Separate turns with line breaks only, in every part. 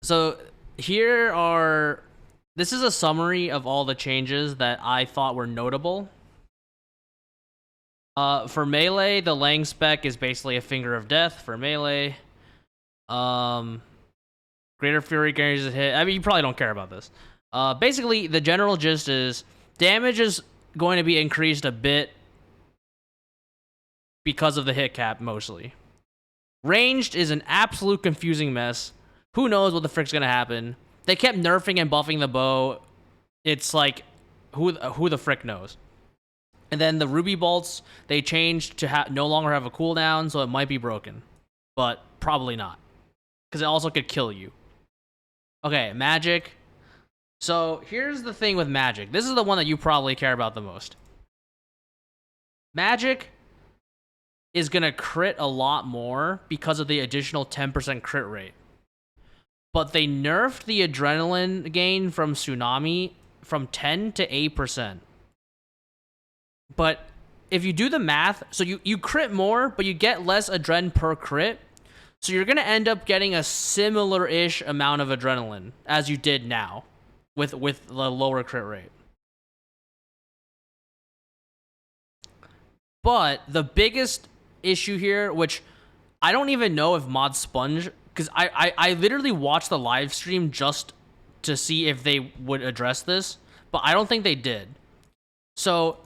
So here are... This is a summary of all the changes that I thought were notable. For melee, the Lang spec is basically a Finger of Death for melee. Greater Fury guarantees a hit. I mean, you probably don't care about this. Basically, the general gist is damage is going to be increased a bit because of the hit cap, mostly. Ranged is an absolute confusing mess. Who knows what the frick's gonna happen? They kept nerfing and buffing the bow. It's like, who the frick knows? And then the Ruby Bolts, they changed to no longer have a cooldown, so it might be broken. But probably not. Because it also could kill you. Okay, magic. So here's the thing with magic. This is the one that you probably care about the most. Magic is going to crit a lot more because of the additional 10% crit rate. But they nerfed the adrenaline gain from Tsunami from 10 to 8%. But if you do the math, so you crit more, but you get less adrenaline per crit. So you're going to end up getting a similar-ish amount of adrenaline as you did now with the lower crit rate. But the biggest issue here, which I don't even know if Mod Sponge, because I literally watched the live stream just to see if they would address this, but I don't think they did. So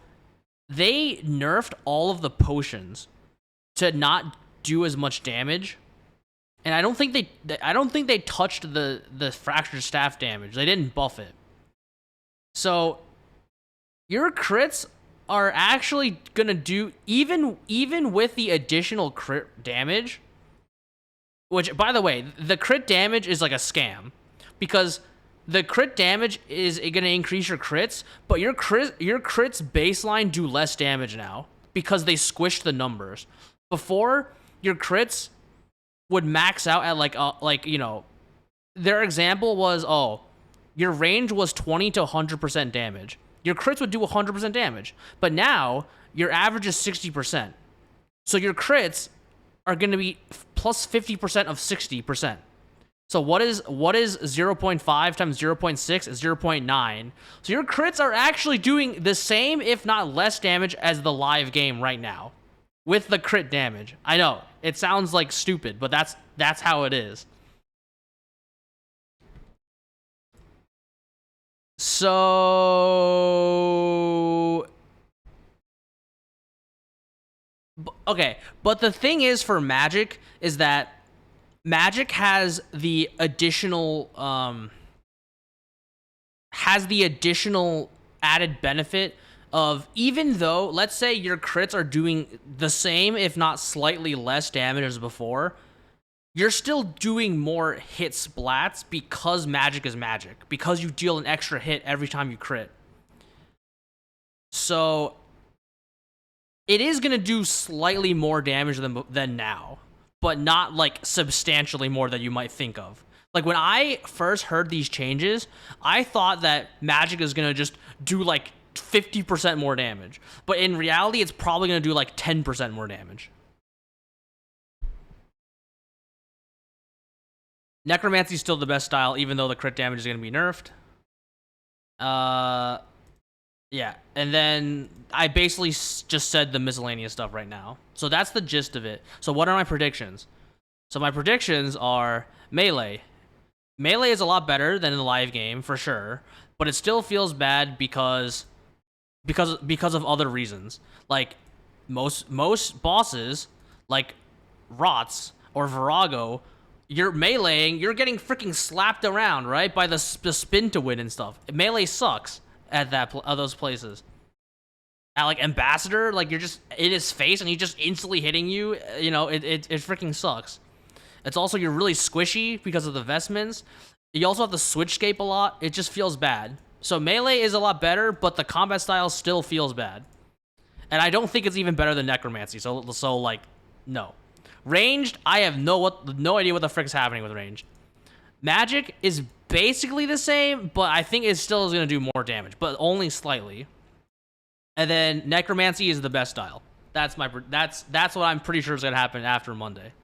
they nerfed all of the potions to not do as much damage. And I don't think they touched the fractured staff damage. They didn't buff it. So your crits are actually gonna do even with the additional crit damage. Which, by the way, the crit damage is like a scam, because the crit damage is gonna increase your crits, but your crits baseline do less damage now because they squished the numbers. Before, your crits would max out at like you know, their example was, oh, your range was 20 to 100% damage. Your crits would do 100% damage, but now your average is 60%. So your crits are going to be plus 50% of 60%. So what is 0.5 times 0.6 is 0.9. So your crits are actually doing the same, if not less damage as the live game right now with the crit damage. I know it sounds like stupid, but that's how it is. So okay, but the thing is for Magic is that Magic has the additional added benefit of, even though, let's say your crits are doing the same, if not slightly less damage as before, you're still doing more hit splats because Magic is Magic, because you deal an extra hit every time you crit. So it is going to do slightly more damage than now, but not like substantially more than you might think of. Like when I first heard these changes, I thought that Magic is going to just do like 50% more damage. But in reality, it's probably going to do like 10% more damage. Necromancy is still the best style, even though the crit damage is going to be nerfed. Yeah, and then I basically just said the miscellaneous stuff right now. So that's the gist of it. So what are my predictions? So my predictions are Melee. Melee is a lot better than the live game, for sure, but it still feels bad because of other reasons. Like most bosses, like Rots or Virago, you're meleeing, you're getting freaking slapped around, right, by the spin to win and stuff. Melee sucks at those places. At like Ambassador, like you're just in his face and he's just instantly hitting you. You know, it freaking sucks. It's also, you're really squishy because of the vestments. You also have to switchscape a lot. It just feels bad. So Melee is a lot better, but the combat style still feels bad. And I don't think it's even better than Necromancy. So like, no. Ranged, I have no idea what the frick's happening with Ranged. Magic is basically the same, but I think it still is going to do more damage, but only slightly. And then Necromancy is the best style. That's what I'm pretty sure is going to happen after Monday.